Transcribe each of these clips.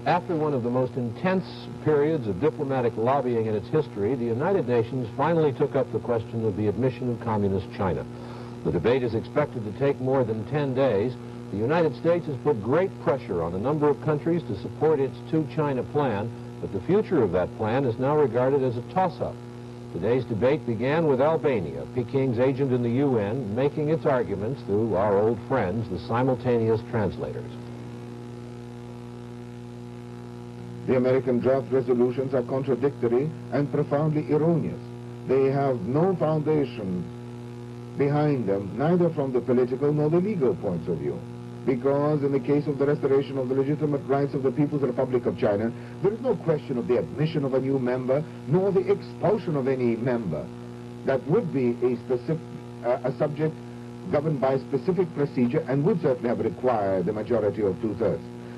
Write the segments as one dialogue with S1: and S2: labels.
S1: After one of the most intense periods of diplomatic lobbying in its history, the United Nations finally took up the question of the admission of Communist China. The debate is expected to take more than 10 days. The United States has put great pressure on a number of countries to support its two-China plan, but the future of that plan is now regarded as a toss-up. Today's debate began with Albania, Peking's agent in the UN, making its arguments through our old friends, the simultaneous translators.
S2: The American draft resolutions are contradictory and profoundly erroneous. They have no foundation behind them, neither from the political nor the legal points of view. Because in the case of the restoration of the legitimate rights of the People's Republic of China, there is no question of the admission of a new member, nor the expulsion of any member. That would be a subject governed by specific procedure and would certainly have required the majority of 2/3.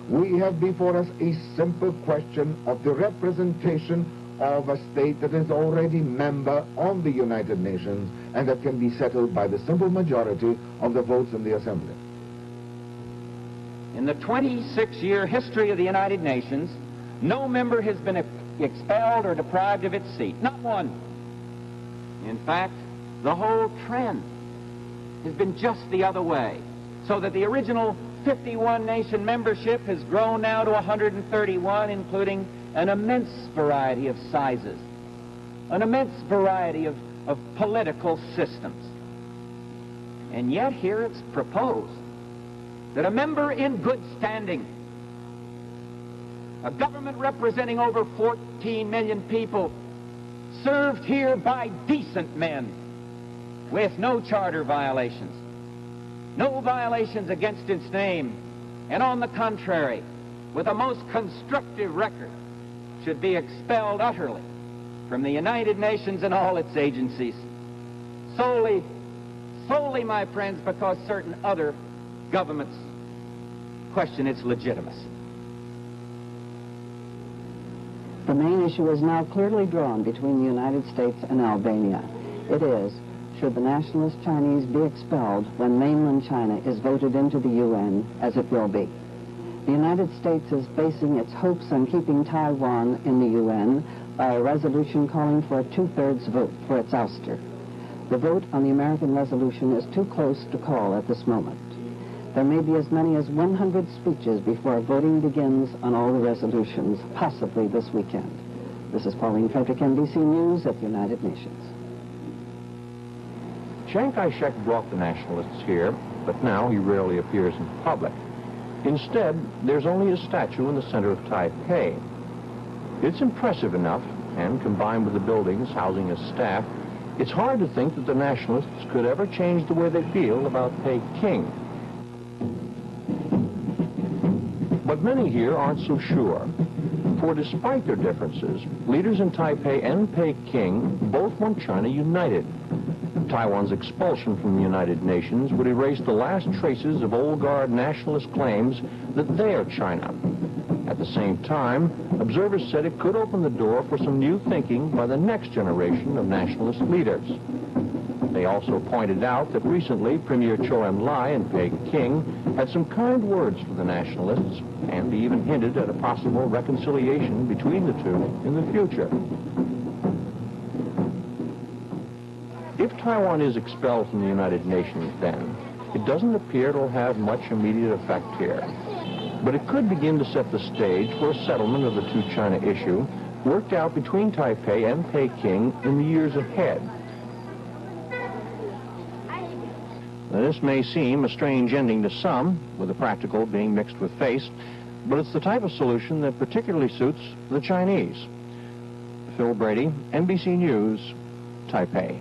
S2: We have before us a simple question of the representation of a state that is already member of the United Nations and that can be settled by the simple majority of the votes in the Assembly.
S3: In the 26-year history of the United Nations, no member has been expelled or deprived of its seat. Not one. In fact, the whole trend has been just the other way, so that the original 51-nation membership has grown now to 131, including an immense variety of sizes, an immense variety of political systems. And yet here it's proposed that a member in good standing, a government representing over 14 million people, served here by decent men with no charter violations, no violations against its name, and on the contrary, with a most constructive record, should be expelled utterly from the United Nations and all its agencies, solely, my friends, because certain other governments question its legitimacy.
S4: The main issue is now clearly drawn between the United States and Albania. It is, should the nationalist Chinese be expelled when mainland China is voted into the UN, as it will be? The United States is basing its hopes on keeping Taiwan in the UN by a resolution calling for a 2/3 vote for its ouster. The vote on the American resolution is too close to call at this moment. There may be as many as 100 speeches before voting begins on all the resolutions, possibly this weekend. This is Pauline Frederick, NBC News at the United Nations.
S5: Chiang Kai-shek brought the nationalists here, but now he rarely appears in public. Instead, there's only a statue in the center of Taipei. It's impressive enough, and combined with the buildings housing his staff, it's hard to think that the nationalists could ever change the way they feel about Peking. But many here aren't so sure. For despite their differences, leaders in Taipei and Peking both want China united. Taiwan's expulsion from the United Nations would erase the last traces of old guard nationalist claims that they are China. At the same time, observers said it could open the door for some new thinking by the next generation of nationalist leaders. They also pointed out that recently Premier Zhou Enlai in Peking had some kind words for the nationalists, and he even hinted at a possible reconciliation between the two in the future. If Taiwan is expelled from the United Nations then, it doesn't appear it'll have much immediate effect here. But it could begin to set the stage for a settlement of the two-China issue worked out between Taipei and Peking in the years ahead. Now, this may seem a strange ending to some, with the practical being mixed with face, but it's the type of solution that particularly suits the Chinese. Phil Brady, NBC News, Taipei.